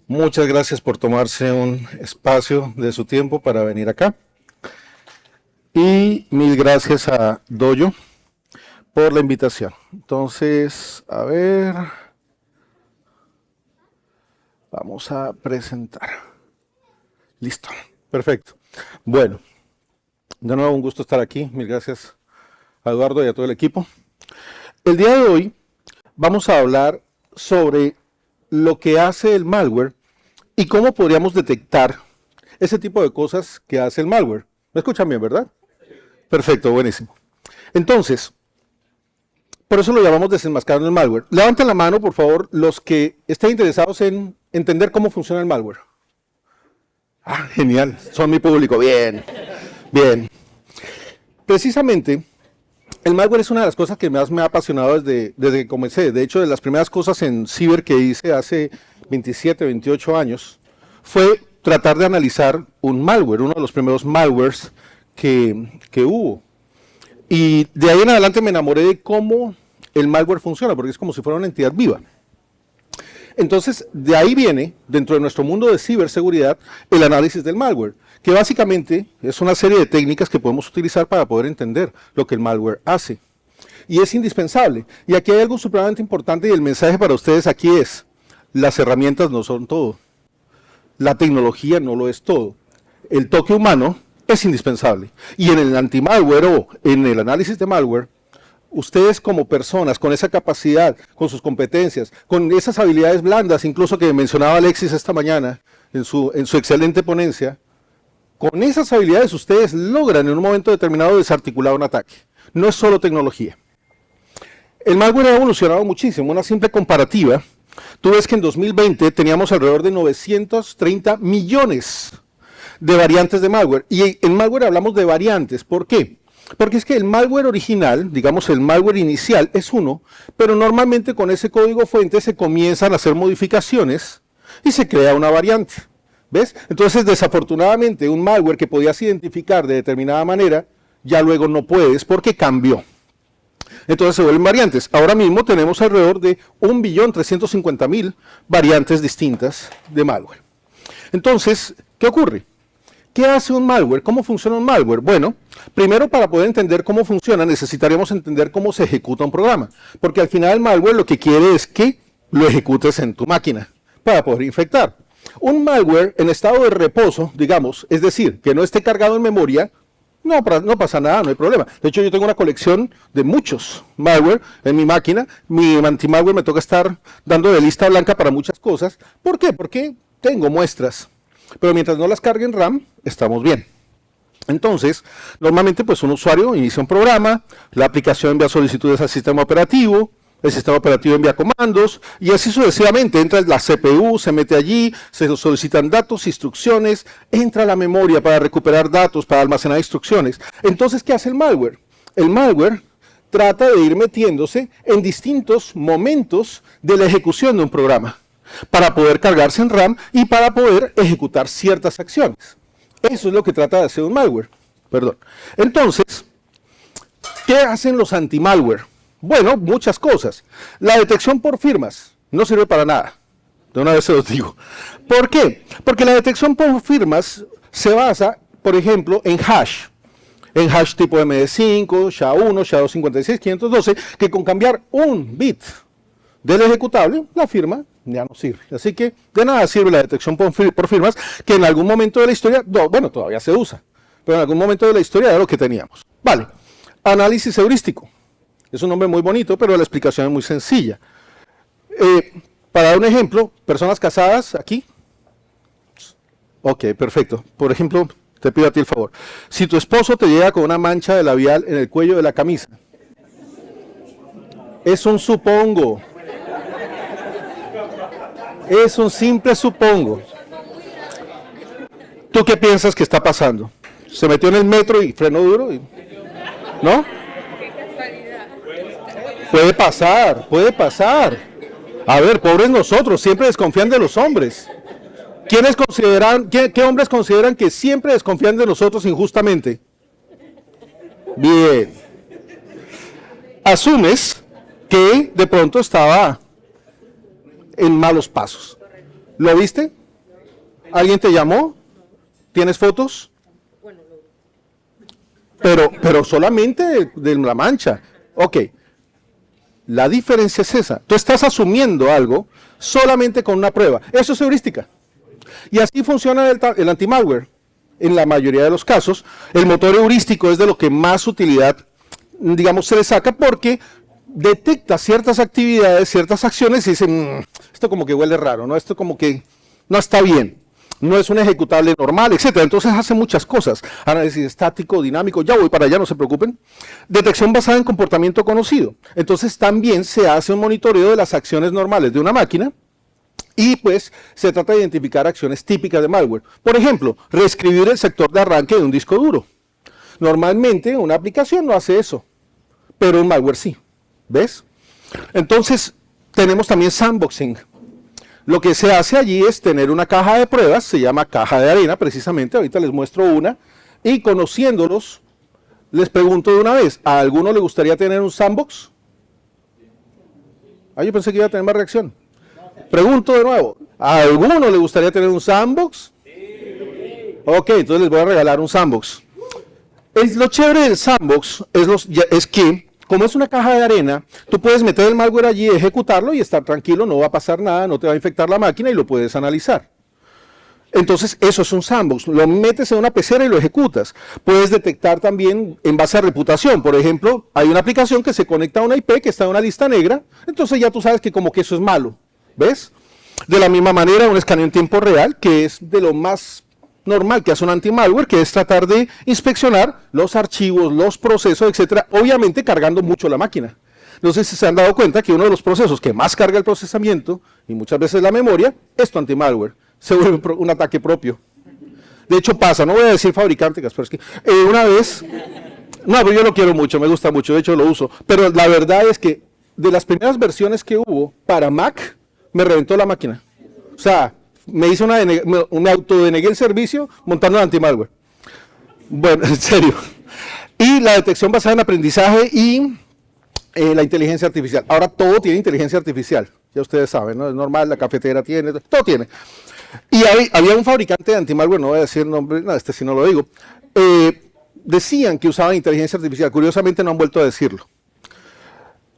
Muchas gracias por tomarse un espacio de su tiempo para venir acá. Y mil gracias a Doyo por la invitación. Entonces, a ver, vamos a presentar. Listo, perfecto. Bueno, de nuevo un gusto estar aquí. Mil gracias a Eduardo y a todo el equipo. El día de hoy vamos a hablar sobre lo que hace el malware y cómo podríamos detectar ese tipo de cosas que hace el malware. ¿Me escuchan bien, verdad? Perfecto, buenísimo. Entonces, por eso lo llamamos desenmascarando el malware. Levanten la mano, por favor, los que estén interesados en entender cómo funciona el malware. Ah, genial, son mi público. Bien, bien. Precisamente, el malware es una de las cosas que más me ha apasionado desde que comencé. De hecho, de las primeras cosas en ciber que hice hace 27, 28 años, fue tratar de analizar un malware, uno de los primeros malwares que hubo. Y de ahí en adelante me enamoré de cómo el malware funciona, porque es como si fuera una entidad viva. Entonces, de ahí viene, dentro de nuestro mundo de ciberseguridad, el análisis del malware, que básicamente es una serie de técnicas que podemos utilizar para poder entender lo que el malware hace. Y es indispensable. Y aquí hay algo supremamente importante y el mensaje para ustedes aquí es, las herramientas no son todo. La tecnología no lo es todo. El toque humano es indispensable. Y en el anti-malware o en el análisis de malware, ustedes como personas, con esa capacidad, con sus competencias, con esas habilidades blandas, incluso que mencionaba Alexis esta mañana en su excelente ponencia, con esas habilidades ustedes logran en un momento determinado desarticular un ataque. No es solo tecnología. El malware ha evolucionado muchísimo. Una simple comparativa, tú ves que en 2020 teníamos alrededor de 930 millones de variantes de malware. Y en malware hablamos de variantes. ¿Por qué? Porque es que el malware original, digamos el malware inicial, es uno, pero normalmente con ese código fuente se comienzan a hacer modificaciones y se crea una variante. ¿Ves? Entonces, desafortunadamente, un malware que podías identificar de determinada manera, ya luego no puedes porque cambió. Entonces se vuelven variantes. Ahora mismo tenemos alrededor de 1.350.000 variantes distintas de malware. Entonces, ¿qué ocurre? ¿Qué hace un malware? ¿Cómo funciona un malware? Bueno, primero para poder entender cómo funciona necesitaríamos entender cómo se ejecuta un programa, porque al final el malware lo que quiere es que lo ejecutes en tu máquina para poder infectar. Un malware en estado de reposo, digamos, es decir, que no esté cargado en memoria, no pasa nada, no hay problema. De hecho, yo tengo una colección de muchos malware en mi máquina. Mi anti-malware me toca estar dando de lista blanca para muchas cosas. ¿Por qué? Porque tengo muestras. Pero mientras no las cargue en RAM, estamos bien. Entonces, normalmente pues un usuario inicia un programa, la aplicación envía solicitudes al sistema operativo, el sistema operativo envía comandos y así sucesivamente. Entra la CPU, se mete allí, se solicitan datos, instrucciones, entra a la memoria para recuperar datos, para almacenar instrucciones. Entonces, ¿qué hace el malware? El malware trata de ir metiéndose en distintos momentos de la ejecución de un programa para poder cargarse en RAM y para poder ejecutar ciertas acciones. Eso es lo que trata de hacer un malware. Perdón. Entonces, ¿qué hacen los anti-malware? Bueno, muchas cosas. La detección por firmas no sirve para nada. De una vez se los digo. ¿Por qué? Porque la detección por firmas se basa, por ejemplo, en hash. En hash tipo MD5, SHA-1, SHA-256, 512, que con cambiar un bit del ejecutable, la firma ya no sirve. Así que de nada sirve la detección por firmas, que en algún momento de la historia, bueno, todavía se usa, pero en algún momento de la historia era lo que teníamos. Vale, análisis heurístico. Es un nombre muy bonito, pero la explicación es muy sencilla. Para dar un ejemplo, personas casadas aquí. Ok, perfecto. Por ejemplo, te pido a ti el favor. Si tu esposo te llega con una mancha de labial en el cuello de la camisa, es un supongo. Es un simple supongo. ¿Tú qué piensas que está pasando? ¿Se metió en el metro y frenó duro? ¿No? Puede pasar, puede pasar. A ver, pobres nosotros, siempre desconfían de los hombres. ¿Qué hombres consideran que siempre desconfían de nosotros injustamente? Bien. Asumes que de pronto estaba en malos pasos. ¿Lo viste? ¿Alguien te llamó? ¿Tienes fotos? Pero solamente de la mancha. Ok. La diferencia es esa. Tú estás asumiendo algo solamente con una prueba. Eso es heurística. Y así funciona el anti-malware. En la mayoría de los casos, el motor heurístico es de lo que más utilidad, digamos, se le saca porque detecta ciertas actividades, ciertas acciones y dice, esto como que huele raro, ¿no? Esto como que no está bien. No es un ejecutable normal, etcétera. Entonces hace muchas cosas. Análisis estático, dinámico, ya voy para allá, no se preocupen. Detección basada en comportamiento conocido. Entonces también se hace un monitoreo de las acciones normales de una máquina y pues se trata de identificar acciones típicas de malware. Por ejemplo, reescribir el sector de arranque de un disco duro. Normalmente una aplicación no hace eso, pero un malware sí. ¿Ves? Entonces tenemos también sandboxing. Lo que se hace allí es tener una caja de pruebas, se llama caja de arena precisamente, ahorita les muestro una, y conociéndolos, les pregunto de una vez, ¿a alguno le gustaría tener un sandbox? Ah, yo pensé que iba a tener más reacción. Pregunto de nuevo, ¿a alguno le gustaría tener un sandbox? Ok, entonces les voy a regalar un sandbox. Lo chévere del sandbox es que como es una caja de arena, tú puedes meter el malware allí, ejecutarlo y estar tranquilo, no va a pasar nada, no te va a infectar la máquina y lo puedes analizar. Entonces, eso es un sandbox. Lo metes en una pecera y lo ejecutas. Puedes detectar también en base a reputación. Por ejemplo, hay una aplicación que se conecta a una IP que está en una lista negra, entonces ya tú sabes que como que eso es malo. ¿Ves? De la misma manera, un escaneo en tiempo real, que es de lo más normal que hace un anti-malware, que es tratar de inspeccionar los archivos, los procesos, etcétera, obviamente cargando mucho la máquina. No sé si se han dado cuenta que uno de los procesos que más carga el procesamiento, y muchas veces la memoria, es tu anti-malware. Se vuelve un ataque propio. De hecho pasa, no voy a decir fabricante, pero es que una vez, no, pero yo lo quiero mucho, me gusta mucho, de hecho lo uso, pero la verdad es que de las primeras versiones que hubo para Mac, me reventó la máquina. O sea, me autodenegué el servicio montando el anti-malware. Bueno, en serio. Y la detección basada en aprendizaje y la inteligencia artificial. Ahora todo tiene inteligencia artificial. Ya ustedes saben, ¿no? Es normal, la cafetera tiene, todo tiene. Y había un fabricante de anti-malware, no voy a decir el nombre, no, este sí no lo digo. Decían que usaban inteligencia artificial. Curiosamente no han vuelto a decirlo.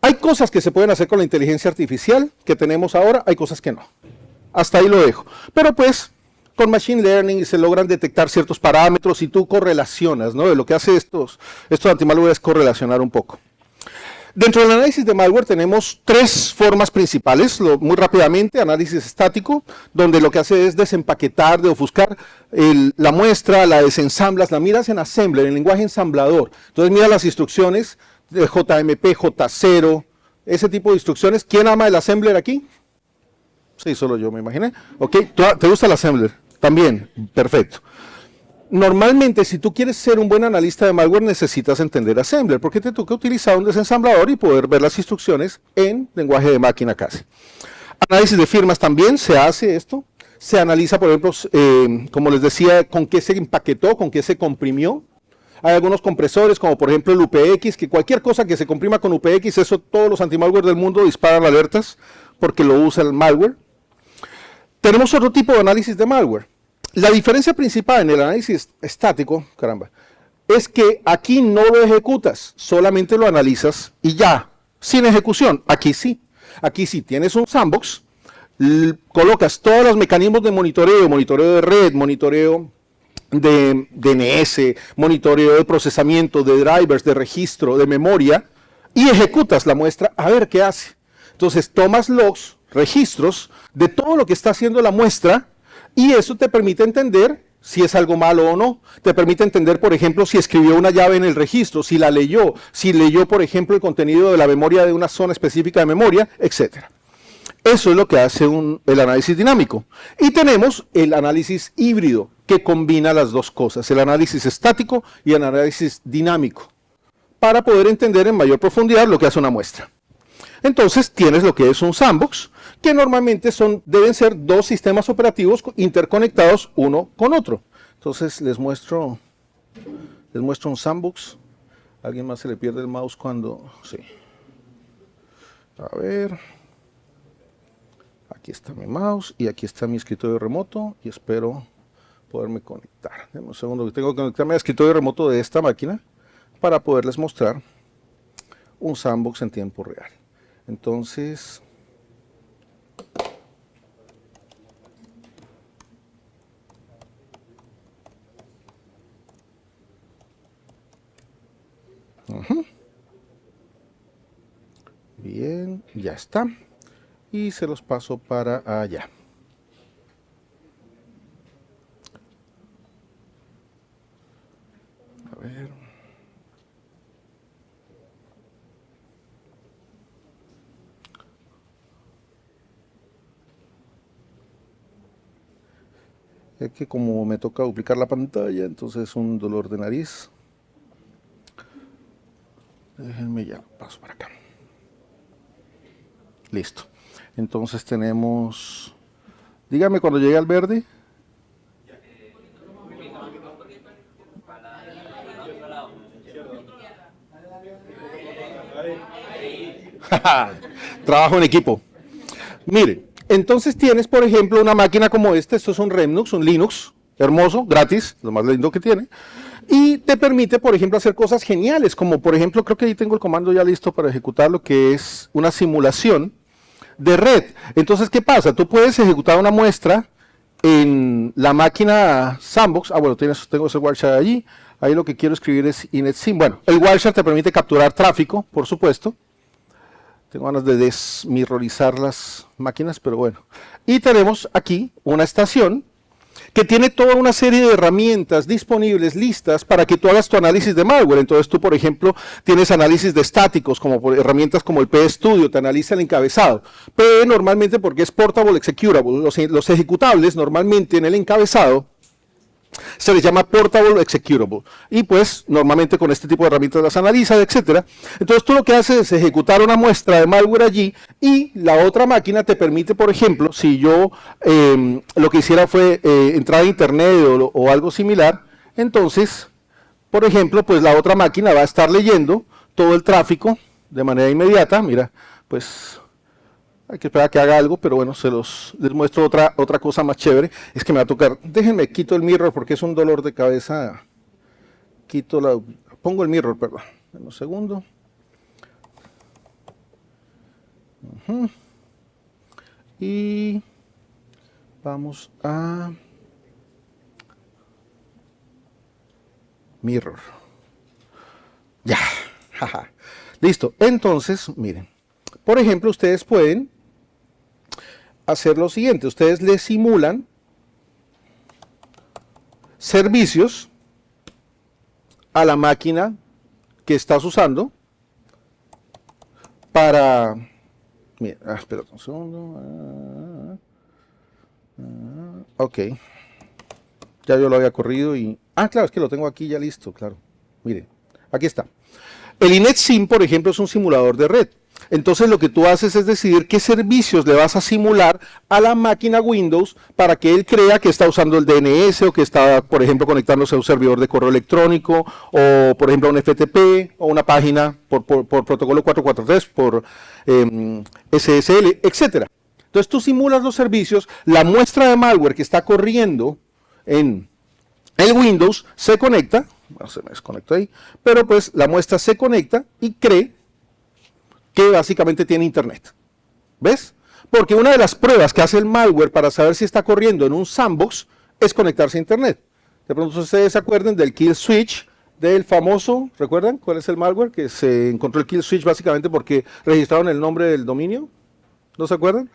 Hay cosas que se pueden hacer con la inteligencia artificial que tenemos ahora, hay cosas que no. Hasta ahí lo dejo. Pero pues, con Machine Learning se logran detectar ciertos parámetros y tú correlacionas, ¿no? Lo que hace estos anti-malware es correlacionar un poco. Dentro del análisis de malware tenemos tres formas principales, muy rápidamente, análisis estático, donde lo que hace es desempaquetar, de ofuscar la muestra, la desensamblas, la miras en assembler, en lenguaje ensamblador. Entonces mira las instrucciones de JMP, J0, ese tipo de instrucciones. ¿Quién ama el assembler aquí? Sí, solo yo me imaginé. Ok, ¿te gusta el assembler? También, perfecto. Normalmente, si tú quieres ser un buen analista de malware, necesitas entender assembler, porque te toca utilizar un desensamblador y poder ver las instrucciones en lenguaje de máquina casi. Análisis de firmas también se hace esto. Se analiza, por ejemplo, como les decía, con qué se empaquetó, con qué se comprimió. Hay algunos compresores, como por ejemplo el UPX, que cualquier cosa que se comprima con UPX, eso todos los anti-malware del mundo disparan alertas, porque lo usa el malware. Tenemos otro tipo de análisis de malware. La diferencia principal en el análisis estático, caramba, es que aquí no lo ejecutas, solamente lo analizas y ya, sin ejecución. Aquí sí tienes un sandbox, colocas todos los mecanismos de monitoreo de red, monitoreo de DNS, monitoreo de procesamiento, de drivers, de registro, de memoria, y ejecutas la muestra a ver qué hace. Entonces tomas logs, registros de todo lo que está haciendo la muestra, y eso te permite entender si es algo malo o no. Te permite entender, por ejemplo, si escribió una llave en el registro, si la leyó, si leyó, por ejemplo, el contenido de la memoria de una zona específica de memoria, etc. Eso es lo que hace el análisis dinámico. Y tenemos el análisis híbrido, que combina las dos cosas, el análisis estático y el análisis dinámico, para poder entender en mayor profundidad lo que hace una muestra. Entonces tienes lo que es un sandbox, que normalmente deben ser dos sistemas operativos interconectados uno con otro. Entonces les muestro un sandbox. ¿A alguien más se le pierde el mouse cuando? Sí. A ver. Aquí está mi mouse y aquí está mi escritorio remoto y espero poderme conectar. Deme un segundo que tengo que conectarme al escritorio remoto de esta máquina para poderles mostrar un sandbox en tiempo real. Entonces, bien, ya está. Y se los paso para allá. A ver. Es que como me toca duplicar la pantalla, entonces es un dolor de nariz. Déjenme ya, paso para acá. Listo. Entonces tenemos, dígame cuando llegue al verde. Trabajo en equipo. Mire, entonces tienes, por ejemplo, una máquina como esta. Esto es un Remnux, un Linux, hermoso, gratis, lo más lindo que tiene. Y te permite, por ejemplo, hacer cosas geniales, como por ejemplo, creo que ahí tengo el comando ya listo para ejecutar lo que es una simulación de red. Entonces, ¿qué pasa? Tú puedes ejecutar una muestra en la máquina Sandbox. Bueno, tengo ese Wireshark allí. Ahí lo que quiero escribir es inetsim. Bueno, el Wireshark te permite capturar tráfico, por supuesto. Tengo ganas de desmirrorizar las máquinas, pero bueno. Y tenemos aquí una estación que tiene toda una serie de herramientas disponibles, listas, para que tú hagas tu análisis de malware. Entonces tú, por ejemplo, tienes análisis de estáticos, como por herramientas como el PStudio, te analiza el encabezado. P normalmente porque es Portable Executable. Los ejecutables normalmente en el encabezado se les llama Portable Executable, y pues normalmente con este tipo de herramientas las analiza, etcétera. Entonces tú lo que haces es ejecutar una muestra de malware allí, y la otra máquina te permite, por ejemplo, si yo lo que hiciera fue entrar a internet o algo similar, entonces, por ejemplo, pues la otra máquina va a estar leyendo todo el tráfico de manera inmediata. Mira, pues hay que esperar a que haga algo, pero bueno, les muestro otra cosa más chévere. Es que me va a tocar, déjenme, quito el mirror porque es un dolor de cabeza. Pongo el mirror, perdón. Un segundo. Y vamos a mirror. Ya, jaja. Listo. Entonces, miren. Por ejemplo, ustedes pueden hacer lo siguiente. Ustedes le simulan servicios a la máquina que estás usando para... Mira, espera un segundo. Ok. Ya yo lo había corrido y... claro, es que lo tengo aquí ya listo, claro. Miren, aquí está. El inetsim, por ejemplo, es un simulador de red. Entonces lo que tú haces es decidir qué servicios le vas a simular a la máquina Windows para que él crea que está usando el DNS, o que está, por ejemplo, conectándose a un servidor de correo electrónico, o por ejemplo a un FTP, o una página por protocolo 443, por SSL, etcétera. Entonces tú simulas los servicios, la muestra de malware que está corriendo en el Windows se conecta, bueno, se me desconectó ahí, pero pues la muestra se conecta y cree que básicamente tiene internet. ¿Ves? Porque una de las pruebas que hace el malware para saber si está corriendo en un sandbox es conectarse a internet. De pronto ustedes se acuerdan del kill switch, del famoso, ¿recuerdan cuál es el malware? Que se encontró el kill switch básicamente porque registraron el nombre del dominio. ¿No se acuerdan?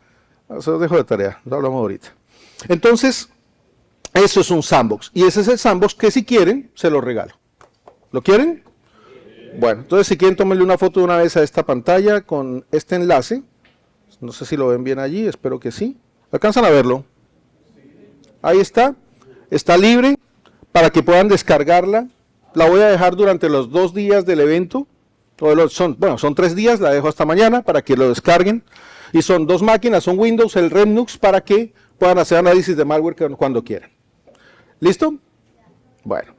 Se los dejo de tarea, lo hablamos ahorita. Entonces, eso es un sandbox. Y ese es el sandbox que, si quieren, se lo regalo. ¿Lo quieren? Bueno, entonces si quieren, tómenle una foto de una vez a esta pantalla con este enlace. No sé si lo ven bien allí, espero que sí. ¿Alcanzan a verlo? Ahí está. Está libre para que puedan descargarla. La voy a dejar durante los 2 días del evento. Son 3 días, la dejo hasta mañana para que lo descarguen. Y son 2 máquinas, son Windows, el Remnux, para que puedan hacer análisis de malware cuando quieran. ¿Listo? Bueno,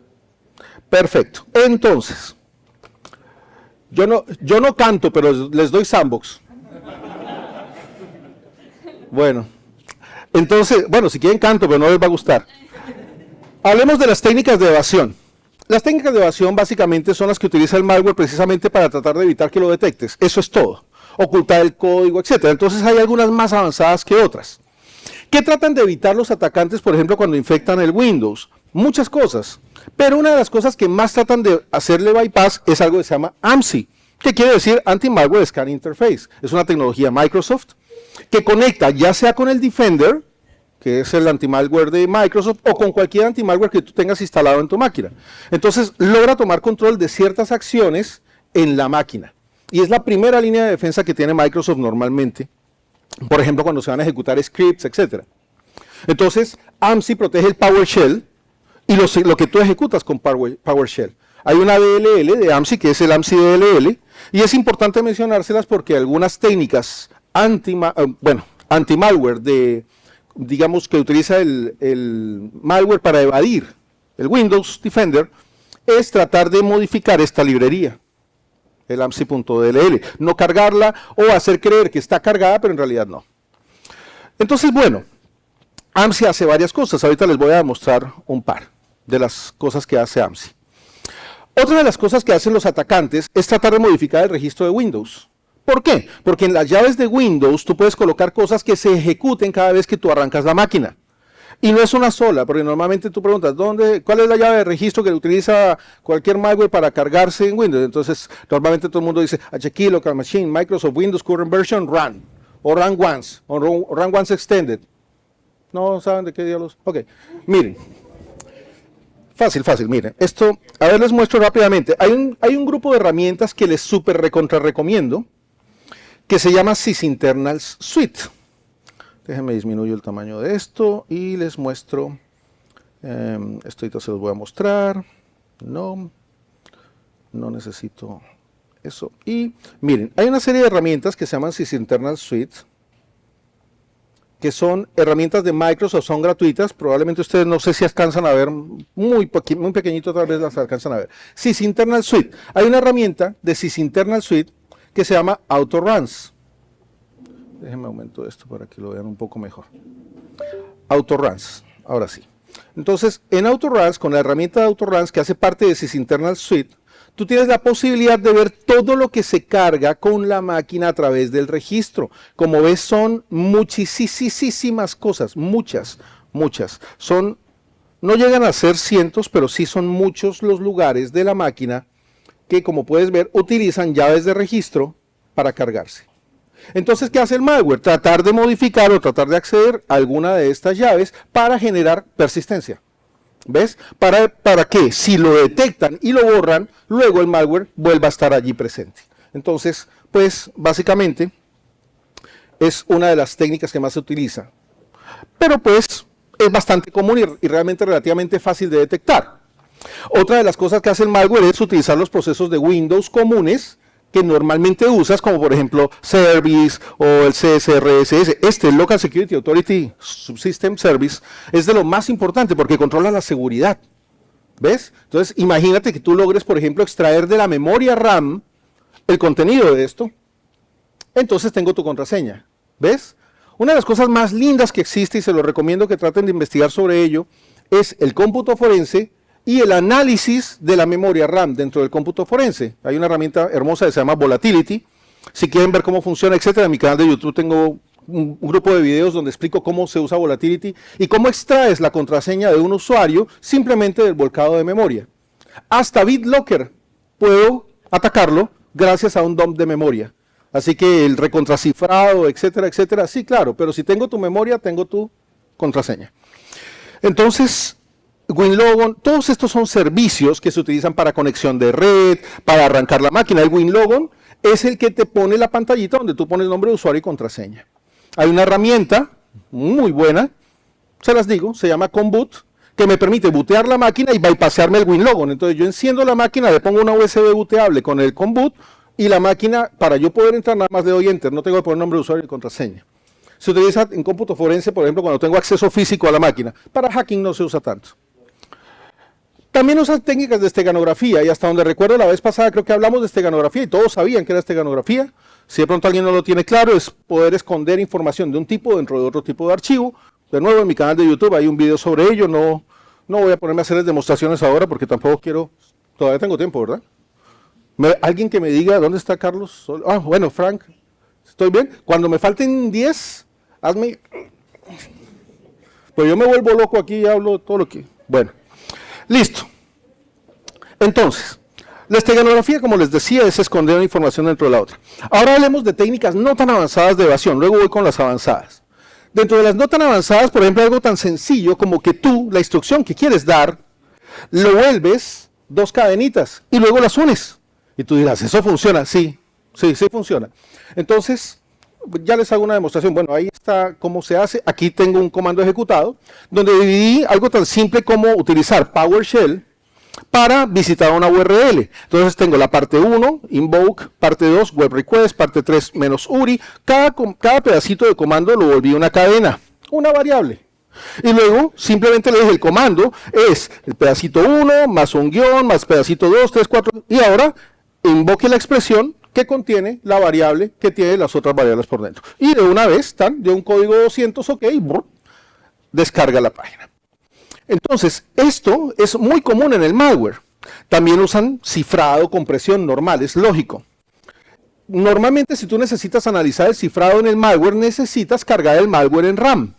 perfecto. Entonces, yo no canto, pero les doy sandbox. Bueno, entonces, bueno, si quieren canto, pero no les va a gustar. Hablemos de las técnicas de evasión. Las técnicas de evasión básicamente son las que utiliza el malware precisamente para tratar de evitar que lo detectes. Eso es todo. Ocultar el código, etc. Entonces hay algunas más avanzadas que otras. ¿Qué tratan de evitar los atacantes, por ejemplo, cuando infectan el Windows? Muchas cosas. Pero una de las cosas que más tratan de hacerle bypass es algo que se llama AMSI, que quiere decir Anti-Malware Scan Interface. Es una tecnología Microsoft que conecta ya sea con el Defender, que es el anti-malware de Microsoft, o con cualquier anti-malware que tú tengas instalado en tu máquina. Entonces, logra tomar control de ciertas acciones en la máquina. Y es la primera línea de defensa que tiene Microsoft normalmente. Por ejemplo, cuando se van a ejecutar scripts, etc. Entonces, AMSI protege el PowerShell y lo que tú ejecutas con PowerShell. Hay una DLL de AMSI, que es el AMSI DLL, y es importante mencionárselas porque algunas técnicas anti-malware digamos que utiliza el malware para evadir el Windows Defender, es tratar de modificar esta librería, el AMSI.dll, no cargarla o hacer creer que está cargada, pero en realidad no. Entonces, bueno, AMSI hace varias cosas, ahorita les voy a mostrar un par de las cosas que hace AMSI. Otra de las cosas que hacen los atacantes es tratar de modificar el registro de Windows. ¿Por qué? Porque en las llaves de Windows tú puedes colocar cosas que se ejecuten cada vez que tú arrancas la máquina. Y no es una sola, porque normalmente tú preguntas, ¿cuál es la llave de registro que utiliza cualquier malware para cargarse en Windows? Entonces, normalmente todo el mundo dice, HKey, Local Machine, Microsoft Windows Current Version, Run, o Run Once, o Run Once Extended. ¿No saben de qué diablos? Ok, miren. Fácil, miren. Esto, a ver, les muestro rápidamente. Hay un grupo de herramientas que les súper recontra recomiendo, que se llama Sysinternals Suite. Déjenme disminuyo el tamaño de esto y les muestro. Esto ahorita se los voy a mostrar. No necesito eso. Y miren, hay una serie de herramientas que se llaman Sysinternals Suite, que son herramientas de Microsoft, son gratuitas. Probablemente ustedes no sé si alcanzan a ver, muy pequeñito tal vez las alcanzan a ver. Sysinternals Suite. Hay una herramienta de Sysinternals Suite que se llama AutoRuns. Déjenme aumentar esto para que lo vean un poco mejor. AutoRuns, ahora sí. Entonces, en AutoRuns, con la herramienta de AutoRuns que hace parte de Sysinternals Suite, tú tienes la posibilidad de ver todo lo que se carga con la máquina a través del registro. Como ves, son muchísimas cosas, muchas. No llegan a ser cientos, pero sí son muchos los lugares de la máquina que, como puedes ver, utilizan llaves de registro para cargarse. Entonces, ¿qué hace el malware? Tratar de modificar o tratar de acceder a alguna de estas llaves para generar persistencia. ¿Ves? ¿Para que si lo detectan y lo borran, luego el malware vuelva a estar allí presente? Entonces, pues, básicamente, es una de las técnicas que más se utiliza. Pero, pues, es bastante común y realmente relativamente fácil de detectar. Otra de las cosas que hace el malware es utilizar los procesos de Windows comunes que normalmente usas, como por ejemplo Service o el CSRSS. El Local Security Authority Subsystem Service, es de lo más importante porque controla la seguridad. ¿Ves? Entonces, imagínate que tú logres, por ejemplo, extraer de la memoria RAM el contenido de esto. Entonces tengo tu contraseña. ¿Ves? Una de las cosas más lindas que existe, y se lo recomiendo que traten de investigar sobre ello, es el cómputo forense y el análisis de la memoria RAM dentro del cómputo forense. Hay una herramienta hermosa que se llama Volatility. Si quieren ver cómo funciona, etcétera, en mi canal de YouTube tengo un grupo de videos donde explico cómo se usa Volatility y cómo extraes la contraseña de un usuario simplemente del volcado de memoria. Hasta BitLocker puedo atacarlo gracias a un dump de memoria. Así que el recontracifrado, etcétera, sí, claro, pero si tengo tu memoria, tengo tu contraseña. Entonces, WinLogon, todos estos son servicios que se utilizan para conexión de red, para arrancar la máquina. El WinLogon es el que te pone la pantallita donde tú pones nombre de usuario y contraseña. Hay una herramienta muy buena, se las digo, se llama Conboot, que me permite bootear la máquina y bypassarme el WinLogon. Entonces yo enciendo la máquina, le pongo una USB booteable con el Conboot y la máquina, para yo poder entrar, nada más le doy Enter, no tengo que poner nombre de usuario y contraseña. Se utiliza en cómputo forense, por ejemplo, cuando tengo acceso físico a la máquina. Para hacking no se usa tanto. También usan técnicas de esteganografía, y hasta donde recuerdo la vez pasada creo que hablamos de esteganografía y todos sabían que era esteganografía. Si de pronto alguien no lo tiene claro, es poder esconder información de un tipo dentro de otro tipo de archivo. De nuevo, en mi canal de YouTube hay un video sobre ello. No voy a ponerme a hacerles demostraciones ahora porque tampoco quiero... Todavía tengo tiempo, ¿verdad? Alguien que me diga, ¿dónde está Carlos? Ah, bueno, Frank, ¿estoy bien? Cuando me falten 10, hazme... Pues yo me vuelvo loco aquí y hablo todo lo que... Bueno, listo. Entonces... La esteganografía, como les decía, es esconder una información dentro de la otra. Ahora hablemos de técnicas no tan avanzadas de evasión, luego voy con las avanzadas. Dentro de las no tan avanzadas, por ejemplo, algo tan sencillo como que tú, la instrucción que quieres dar, lo vuelves 2 cadenitas y luego las unes. Y tú dirás, ¿eso funciona? Sí funciona. Entonces, ya les hago una demostración. Bueno, ahí está cómo se hace. Aquí tengo un comando ejecutado, donde dividí algo tan simple como utilizar PowerShell para visitar una URL. Entonces tengo la parte 1, invoke, parte 2, web request, parte 3, -URI. Cada pedacito de comando lo volví una cadena, una variable. Y luego simplemente le dije el comando es el pedacito 1, más un guión, más pedacito 2, 3, 4. Y ahora invoque la expresión que contiene la variable que tiene las otras variables por dentro. Y de una vez, de un código 200, ok, descarga la página. Entonces, esto es muy común en el malware. También usan cifrado, compresión normal, es lógico. Normalmente, si tú necesitas analizar el cifrado en el malware, necesitas cargar el malware en RAM.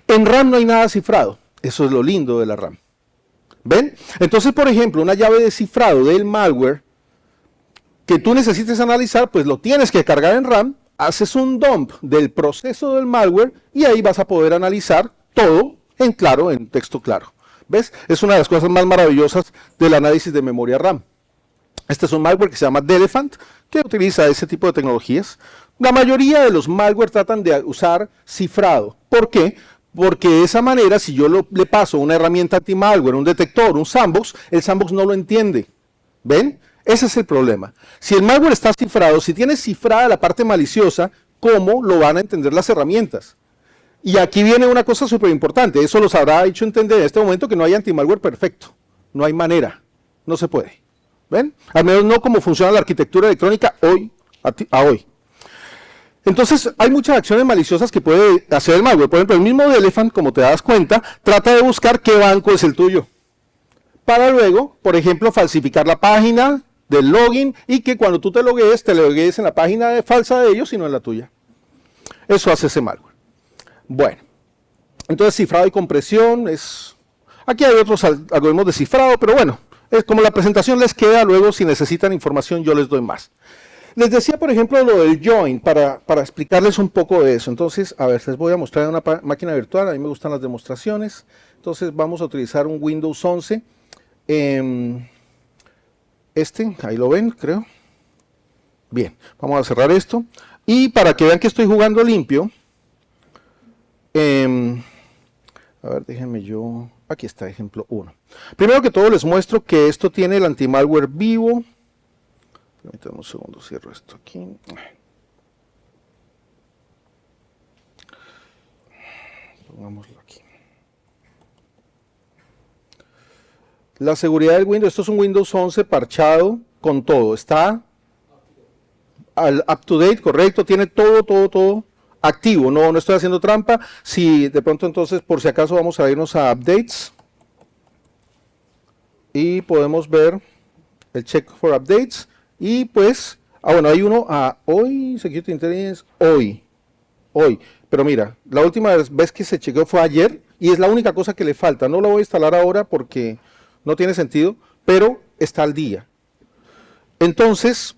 En RAM no hay nada cifrado. Eso es lo lindo de la RAM. ¿Ven? Entonces, por ejemplo, una llave de cifrado del malware que tú necesites analizar, pues lo tienes que cargar en RAM, haces un dump del proceso del malware y ahí vas a poder analizar todo en claro, en texto claro. ¿Ves? Es una de las cosas más maravillosas del análisis de memoria RAM. Este es un malware que se llama Delephant, que utiliza ese tipo de tecnologías. La mayoría de los malware tratan de usar cifrado. ¿Por qué? Porque de esa manera, si yo le paso una herramienta anti-malware, un detector, un sandbox, el sandbox no lo entiende. ¿Ven? Ese es el problema. Si el malware está cifrado, si tiene cifrada la parte maliciosa, ¿cómo lo van a entender las herramientas? Y aquí viene una cosa súper importante, eso los habrá hecho entender en este momento que no hay anti-malware perfecto, no hay manera, no se puede, ¿ven? Al menos no como funciona la arquitectura electrónica hoy, a hoy. Entonces hay muchas acciones maliciosas que puede hacer el malware. Por ejemplo, el mismo Delephant, como te das cuenta, trata de buscar qué banco es el tuyo, para luego, por ejemplo, falsificar la página del login y que cuando tú te loguees en la página falsa de ellos y no en la tuya. Eso hace ese malware. Bueno, entonces cifrado y compresión es... Aquí hay otros algoritmos de cifrado, pero bueno, es como la presentación les queda, luego si necesitan información yo les doy más. Les decía, por ejemplo, lo del join, para explicarles un poco de eso. Entonces, a ver, les voy a mostrar una máquina virtual, a mí me gustan las demostraciones. Entonces vamos a utilizar un Windows 11. Ahí lo ven, creo. Bien, vamos a cerrar esto. Y para que vean que estoy jugando limpio... a ver, déjenme yo... Aquí está, ejemplo 1. Primero que todo les muestro que esto tiene el anti-malware vivo. Permítanme un segundo, cierro esto aquí. Pongámoslo aquí. La seguridad del Windows, esto es un Windows 11 parchado con todo. Está up to date, correcto, tiene todo activo, no estoy haciendo trampa. Si de pronto entonces, por si acaso, vamos a irnos a updates y podemos ver el check for updates y pues, bueno, hay uno a hoy, Security Intelligence, hoy, pero mira, la última vez que se chequeó fue ayer y es la única cosa que le falta. No lo voy a instalar ahora porque no tiene sentido, pero está al día. Entonces,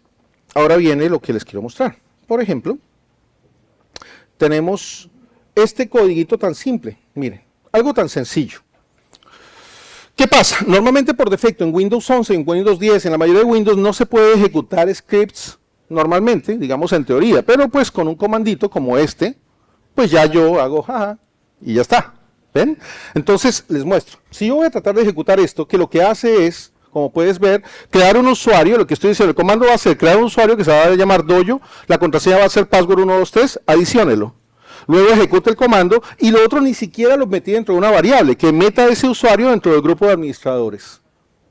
ahora viene lo que les quiero mostrar. Por ejemplo, tenemos este codiguito tan simple, miren, algo tan sencillo. ¿Qué pasa? Normalmente por defecto en Windows 11, en Windows 10, en la mayoría de Windows no se puede ejecutar scripts normalmente, digamos en teoría, pero pues con un comandito como este, pues ya yo hago jaja y ya está, ¿ven? Entonces les muestro, si yo voy a tratar de ejecutar esto, que lo que hace es, como puedes ver, crear un usuario, lo que estoy diciendo, el comando va a ser crear un usuario que se va a llamar Dojo, la contraseña va a ser password 123, adiciónelo. Luego ejecuta el comando y lo otro ni siquiera lo metí dentro de una variable, que meta ese usuario dentro del grupo de administradores.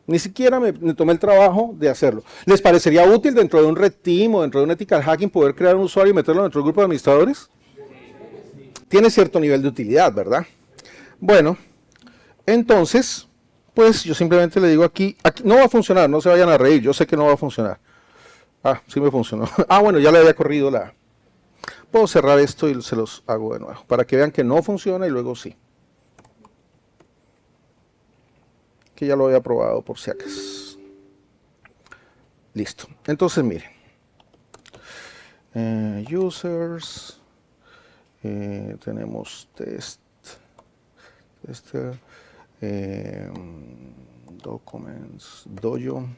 Ni siquiera me tomé el trabajo de hacerlo. ¿Les parecería útil dentro de un red team o dentro de un ethical hacking poder crear un usuario y meterlo dentro del grupo de administradores? Tiene cierto nivel de utilidad, ¿verdad? Bueno, entonces, pues yo simplemente le digo aquí no va a funcionar, no se vayan a reír, yo sé que no va a funcionar. Ah, sí me funcionó. Ah, bueno, ya le había corrido la... Puedo cerrar esto y se los hago de nuevo, para que vean que no funciona y luego sí. Que ya lo había probado por si acaso. Listo. Entonces, miren. Users. Tenemos tester. Documents. Dojo.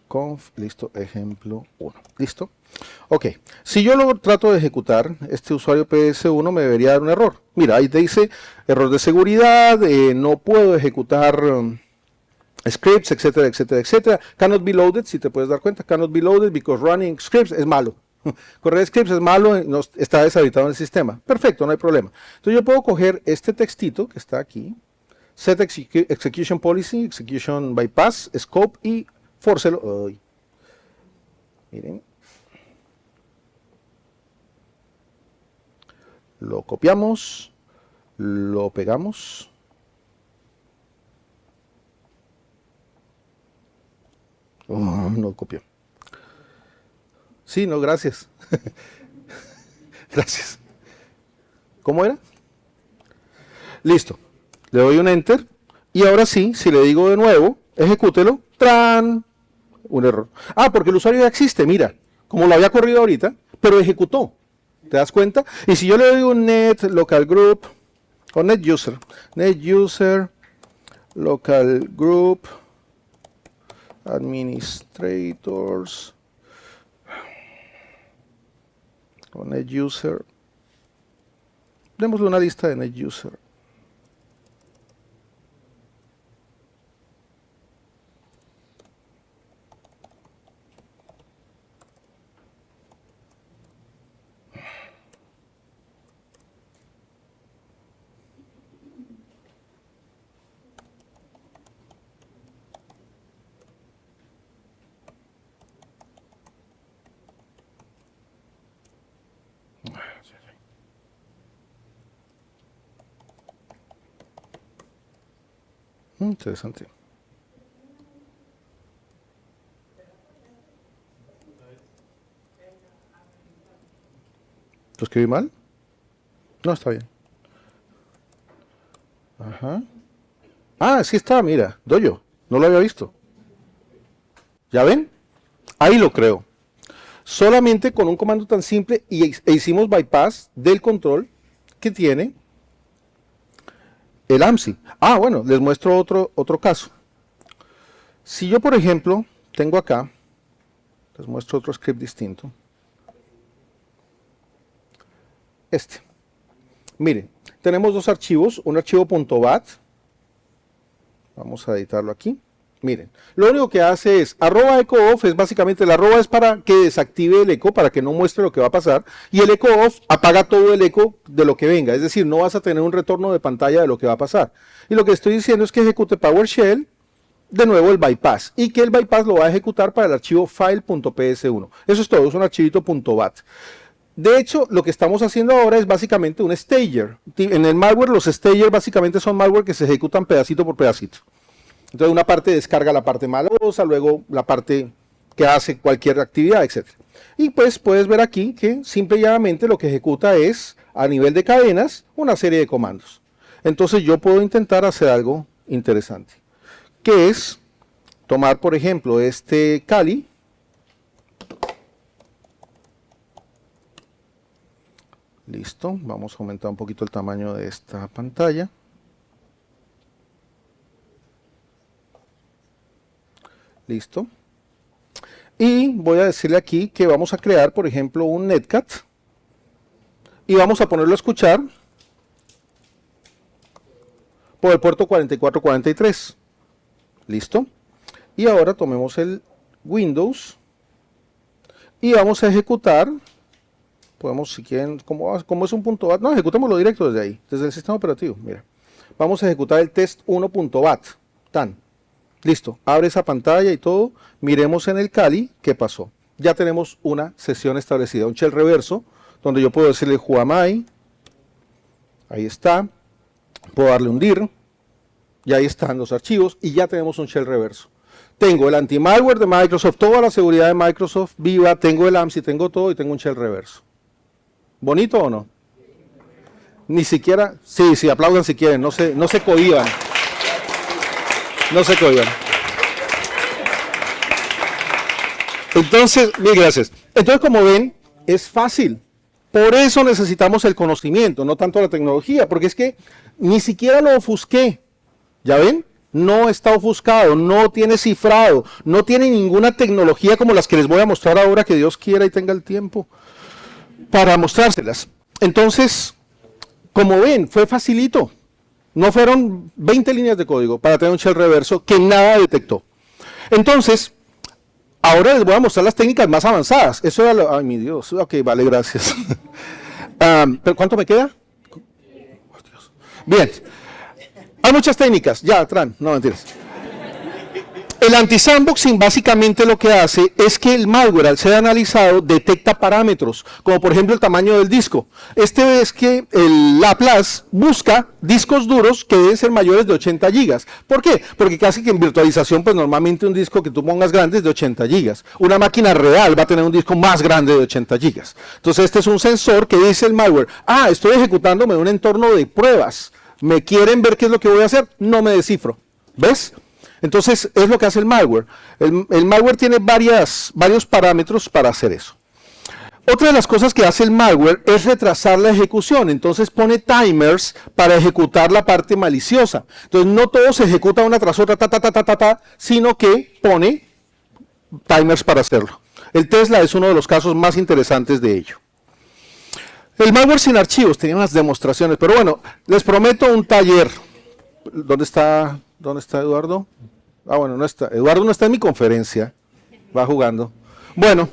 Conf. Listo. Ejemplo 1. Listo. Ok. Si yo lo trato de ejecutar, este usuario PS1 me debería dar un error. Mira, ahí te dice error de seguridad. No puedo ejecutar... scripts, etcétera, etcétera, etcétera. Cannot be loaded, si te puedes dar cuenta, cannot be loaded because running scripts es malo. Correr scripts es malo, no, está deshabilitado en el sistema. Perfecto, no hay problema. Entonces yo puedo coger este textito que está aquí, set execution policy, execution bypass, scope y forcelo. Miren. Lo copiamos, lo pegamos. No copió. Sí, no, gracias. Gracias. ¿Cómo era? Listo. Le doy un enter. Y ahora sí, si le digo de nuevo, ejecútelo. ¡Tran! Un error. Ah, porque el usuario ya existe, mira. Como lo había corrido ahorita, pero ejecutó. ¿Te das cuenta? Y si yo le doy un net local group o net user local group administrators o net user, démosle una lista de net user. Interesante. ¿Lo escribí mal? No, está bien. Ajá. Ah, sí está, mira, Dojo. No lo había visto. ¿Ya ven? Ahí lo creo. Solamente con un comando tan simple e hicimos bypass del control que tiene el AMSI. Ah, bueno, les muestro otro caso. Si yo, por ejemplo, tengo acá, les muestro otro script distinto. Miren, tenemos dos archivos, un archivo .bat, vamos a editarlo aquí. Miren, lo único que hace es @echo_off, es básicamente el arroba es para que desactive el eco, para que no muestre lo que va a pasar, y el echo_off apaga todo el eco de lo que venga, es decir, no vas a tener un retorno de pantalla de lo que va a pasar. Y lo que estoy diciendo es que ejecute PowerShell, de nuevo el bypass, y que el bypass lo va a ejecutar para el archivo file.ps1. Eso es todo, es un archivito .bat. De hecho, lo que estamos haciendo ahora es básicamente un stager. En el malware, los stagers básicamente son malware que se ejecutan pedacito por pedacito. Entonces una parte descarga la parte malosa, luego la parte que hace cualquier actividad, etc. Y pues puedes ver aquí que simple y llanamente lo que ejecuta es, a nivel de cadenas, una serie de comandos. Entonces yo puedo intentar hacer algo interesante, que es tomar, por ejemplo, este Kali. Listo, vamos a aumentar un poquito el tamaño de esta pantalla. Listo. Y voy a decirle aquí que vamos a crear, por ejemplo, un netcat. Y vamos a ponerlo a escuchar por el puerto 4443. Listo. Y ahora tomemos el Windows y vamos a ejecutar podemos, si quieren, como es un punto .bat, no, ejecutémoslo directo desde ahí, desde el sistema operativo, mira. Vamos a ejecutar el test1.bat, tan, listo, abre esa pantalla y todo, miremos en el Kali qué pasó. Ya tenemos una sesión establecida, un shell reverso, donde yo puedo decirle whoami, ahí está, puedo darle un dir, y ahí están los archivos, y ya tenemos un shell reverso. Tengo el anti-malware de Microsoft, toda la seguridad de Microsoft viva, tengo el AMSI, tengo todo, y tengo un shell reverso. ¿Bonito o no? Ni siquiera, sí, aplaudan si quieren, no se cohíban. No se cohíban. Entonces, mil gracias. Entonces, como ven, es fácil. Por eso necesitamos el conocimiento, no tanto la tecnología, porque es que ni siquiera lo ofusqué. ¿Ya ven? No está ofuscado, no tiene cifrado, no tiene ninguna tecnología como las que les voy a mostrar ahora, que Dios quiera y tenga el tiempo para mostrárselas. Entonces, como ven, fue facilito. No fueron 20 líneas de código para tener un shell reverso que nada detectó. Entonces, ahora les voy a mostrar las técnicas más avanzadas. Eso era lo... Ay, mi Dios. Ok, vale, gracias. ¿Pero cuánto me queda? Oh, Dios. Bien. Hay muchas técnicas. Ya, Tran. No, mentiras. El anti-sandboxing básicamente lo que hace es que el malware, al ser analizado, detecta parámetros, como por ejemplo el tamaño del disco. Este es que el Laplace busca discos duros que deben ser mayores de 80 gigas. ¿Por qué? Porque casi que en virtualización, pues normalmente un disco que tú pongas grande es de 80 gigas. Una máquina real va a tener un disco más grande de 80 gigas. Entonces este es un sensor que dice el malware, estoy ejecutándome en un entorno de pruebas. ¿Me quieren ver qué es lo que voy a hacer? No me descifro. ¿Ves? Entonces, es lo que hace el malware. El malware tiene varios parámetros para hacer eso. Otra de las cosas que hace el malware es retrasar la ejecución. Entonces, pone timers para ejecutar la parte maliciosa. Entonces, no todo se ejecuta una tras otra, sino que pone timers para hacerlo. El Tesla es uno de los casos más interesantes de ello. El malware sin archivos, tenía unas demostraciones, pero bueno, les prometo un taller. ¿Dónde está Eduardo? Bueno, no está. Eduardo no está en mi conferencia. Va jugando. Bueno,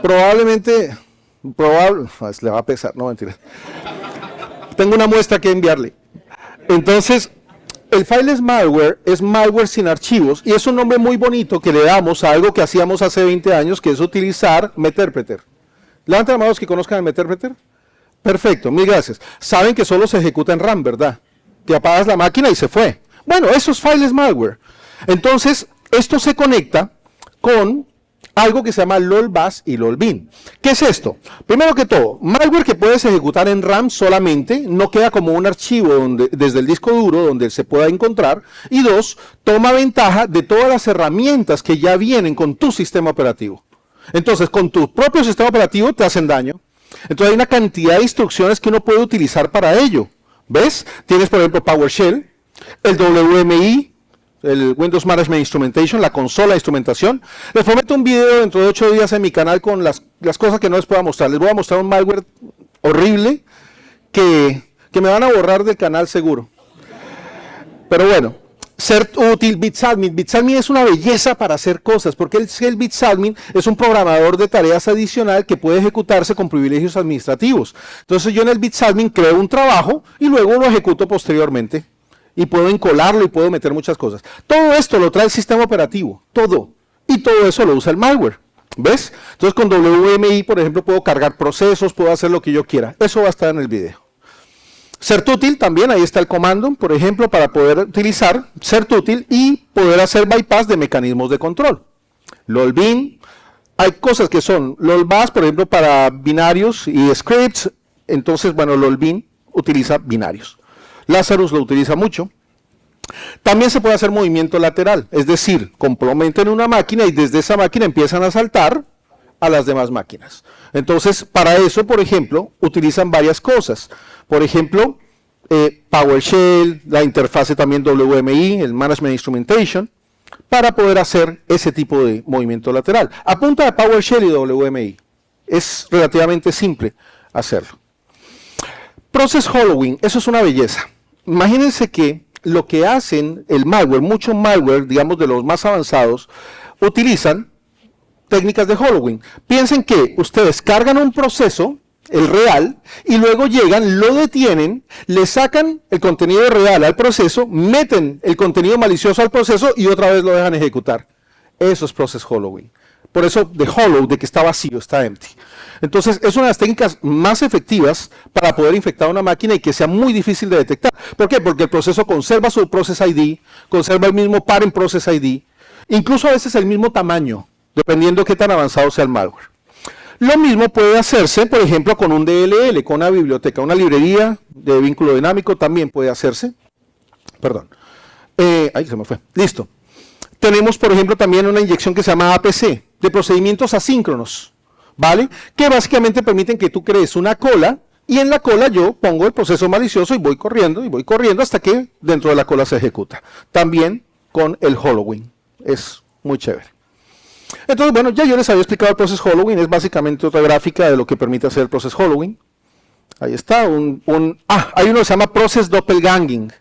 probablemente le va a pesar, no mentira. Tengo una muestra que enviarle. Entonces, el Fileless malware es malware sin archivos y es un nombre muy bonito que le damos a algo que hacíamos hace 20 años, que es utilizar Meterpreter. Levanten amados que conozcan el Meterpreter. Perfecto, mil gracias. Saben que solo se ejecuta en RAM, ¿verdad? Te apagas la máquina y se fue. Bueno, eso es Fileless malware. Entonces, esto se conecta con algo que se llama LOLBAS y LOLBIN. ¿Qué es esto? Primero que todo, malware que puedes ejecutar en RAM solamente, no queda como un archivo desde el disco duro donde se pueda encontrar. Y dos, toma ventaja de todas las herramientas que ya vienen con tu sistema operativo. Entonces, con tu propio sistema operativo te hacen daño. Entonces, hay una cantidad de instrucciones que uno puede utilizar para ello. ¿Ves? Tienes, por ejemplo, PowerShell, el WMI, el Windows Management Instrumentation, la consola de instrumentación. Les prometo un video dentro de 8 días en mi canal con las cosas que no les puedo mostrar. Les voy a mostrar un malware horrible que me van a borrar del canal seguro. Pero bueno, CertUtil, BitSadmin. BitSadmin es una belleza para hacer cosas, porque el BitSadmin es un programador de tareas adicional que puede ejecutarse con privilegios administrativos. Entonces yo en el BitSadmin creo un trabajo y luego lo ejecuto posteriormente. Y puedo encolarlo y puedo meter muchas cosas. Todo esto lo trae el sistema operativo, todo. Y todo eso lo usa el malware. ¿Ves? Entonces con WMI, por ejemplo, puedo cargar procesos, puedo hacer lo que yo quiera. Eso va a estar en el video. CertUtil también, ahí está el comando, por ejemplo, para poder utilizar CertUtil y poder hacer bypass de mecanismos de control. LOLBIN, hay cosas que son LOLBAS, por ejemplo, para binarios y scripts. Entonces, bueno, LOLBIN utiliza binarios. Lazarus lo utiliza mucho. También se puede hacer movimiento lateral, es decir, comprometen una máquina y desde esa máquina empiezan a saltar a las demás máquinas. Entonces, para eso, por ejemplo, utilizan varias cosas. Por ejemplo, PowerShell, la interfase también WMI, el Management Instrumentation, para poder hacer ese tipo de movimiento lateral. A punta de PowerShell y WMI. Es relativamente simple hacerlo. Process Hollowing, eso es una belleza. Imagínense que lo que hacen el malware, mucho malware, digamos de los más avanzados, utilizan técnicas de hollowing. Piensen que ustedes cargan un proceso el real, y luego llegan, lo detienen, le sacan el contenido real al proceso, meten el contenido malicioso al proceso y otra vez lo dejan ejecutar. Eso es process hollowing. Por eso de hollow, de que está vacío, está empty. Entonces es una de las técnicas más efectivas para poder infectar una máquina y que sea muy difícil de detectar. ¿Por qué? Porque el proceso conserva su process ID, conserva el mismo parent process ID, incluso a veces el mismo tamaño, dependiendo qué tan avanzado sea el malware. Lo mismo puede hacerse, por ejemplo, con un DLL, con una biblioteca, una librería de vínculo dinámico también puede hacerse. Perdón. Ahí se me fue. Listo. Tenemos, por ejemplo, también una inyección que se llama APC, de procedimientos asíncronos, ¿vale? Que básicamente permiten que tú crees una cola y en la cola yo pongo el proceso malicioso y voy corriendo hasta que dentro de la cola se ejecuta. También con el hollowing. Es muy chévere. Entonces, bueno, ya yo les había explicado el process hollowing, es básicamente otra gráfica de lo que permite hacer el process hollowing. Ahí está, hay uno que se llama process doppelganging,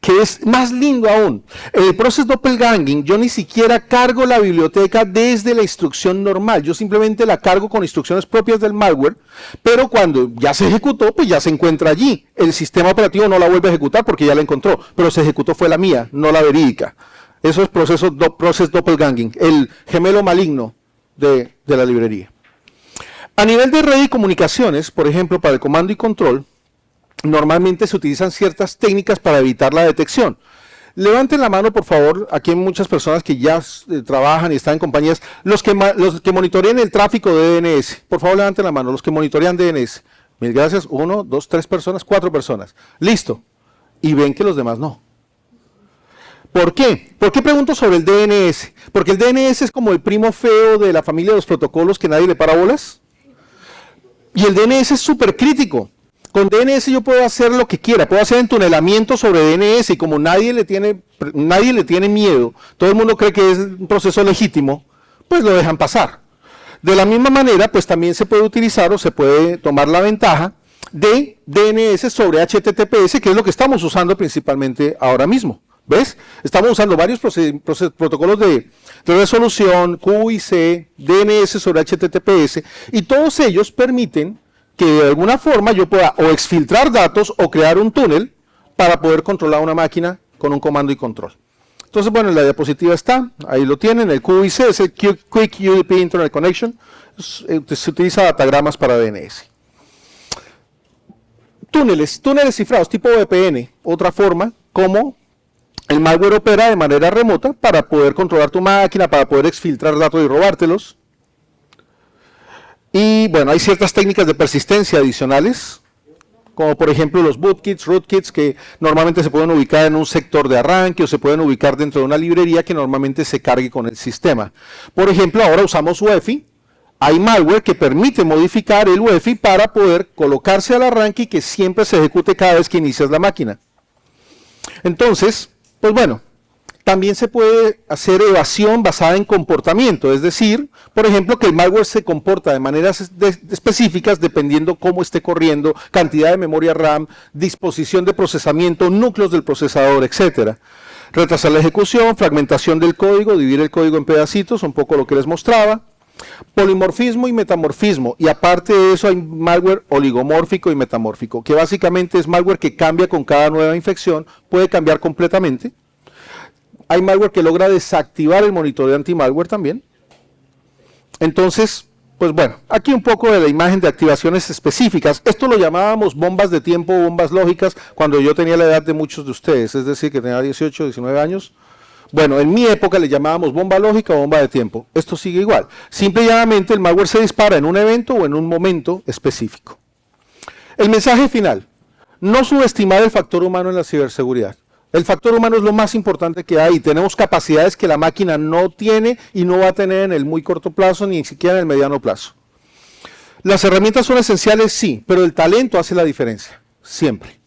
que es más lindo aún. El process doppelganging, yo ni siquiera cargo la biblioteca desde la instrucción normal, yo simplemente la cargo con instrucciones propias del malware, pero cuando ya se ejecutó, pues ya se encuentra allí. El sistema operativo no la vuelve a ejecutar porque ya la encontró, pero se ejecutó fue la mía, no la verídica. Eso es process doppelganging, el gemelo maligno de la librería. A nivel de red y comunicaciones, por ejemplo, para el comando y control, normalmente se utilizan ciertas técnicas para evitar la detección. Levanten la mano, por favor, aquí hay muchas personas que ya trabajan y están en compañías, los que monitorean el tráfico de DNS. Por favor, levanten la mano, los que monitorean DNS. Mil gracias, 1, 2, 3 personas, 4 personas. Listo. Y ven que los demás no. ¿Por qué? ¿Por qué pregunto sobre el DNS? Porque el DNS es como el primo feo de la familia de los protocolos que nadie le para bolas. Y el DNS es súper crítico. Con DNS yo puedo hacer lo que quiera, puedo hacer entunelamiento sobre DNS y como nadie le tiene miedo, todo el mundo cree que es un proceso legítimo, pues lo dejan pasar. De la misma manera, pues también se puede utilizar o se puede tomar la ventaja de DNS sobre HTTPS, que es lo que estamos usando principalmente ahora mismo. ¿Ves? Estamos usando varios protocolos de resolución, QIC, DNS sobre HTTPS, y todos ellos permiten que de alguna forma yo pueda o exfiltrar datos o crear un túnel para poder controlar una máquina con un comando y control. Entonces, bueno, en la diapositiva está, ahí lo tienen, el QIC es el Quick UDP Internet Connection, se utiliza datagramas para DNS. Túneles cifrados tipo VPN, otra forma como el malware opera de manera remota para poder controlar tu máquina, para poder exfiltrar datos y robártelos. Y bueno, hay ciertas técnicas de persistencia adicionales, como por ejemplo los bootkits, rootkits, que normalmente se pueden ubicar en un sector de arranque o se pueden ubicar dentro de una librería que normalmente se cargue con el sistema. Por ejemplo, ahora usamos UEFI. Hay malware que permite modificar el UEFI para poder colocarse al arranque y que siempre se ejecute cada vez que inicias la máquina. Entonces, pues bueno, también se puede hacer evasión basada en comportamiento, es decir, por ejemplo, que el malware se comporta de maneras específicas dependiendo cómo esté corriendo, cantidad de memoria RAM, disposición de procesamiento, núcleos del procesador, etc. Retrasar la ejecución, fragmentación del código, dividir el código en pedacitos, un poco lo que les mostraba. Polimorfismo y metamorfismo, y aparte de eso hay malware oligomórfico y metamórfico, que básicamente es malware que cambia con cada nueva infección, puede cambiar completamente. Hay malware que logra desactivar el monitoreo anti-malware también. Entonces, pues bueno, aquí un poco de la imagen de activaciones específicas. Esto lo llamábamos bombas de tiempo, bombas lógicas, cuando yo tenía la edad de muchos de ustedes, es decir, que tenía 18, 19 años. Bueno, en mi época le llamábamos bomba lógica o bomba de tiempo. Esto sigue igual. Simple y llanamente el malware se dispara en un evento o en un momento específico. El mensaje final. No subestimar el factor humano en la ciberseguridad. El factor humano es lo más importante que hay. Tenemos capacidades que la máquina no tiene y no va a tener en el muy corto plazo ni siquiera en el mediano plazo. Las herramientas son esenciales, sí, pero el talento hace la diferencia. Siempre.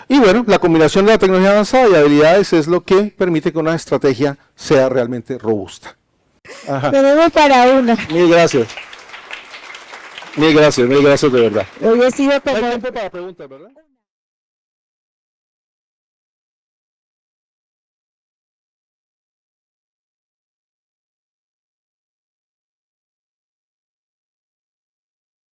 Y bueno, la combinación de la tecnología avanzada y habilidades es lo que permite que una estrategia sea realmente robusta. Ajá. Tenemos para una. Mil gracias. Mil gracias de verdad. Hoy he sido Hay como... tiempo para preguntas, ¿verdad?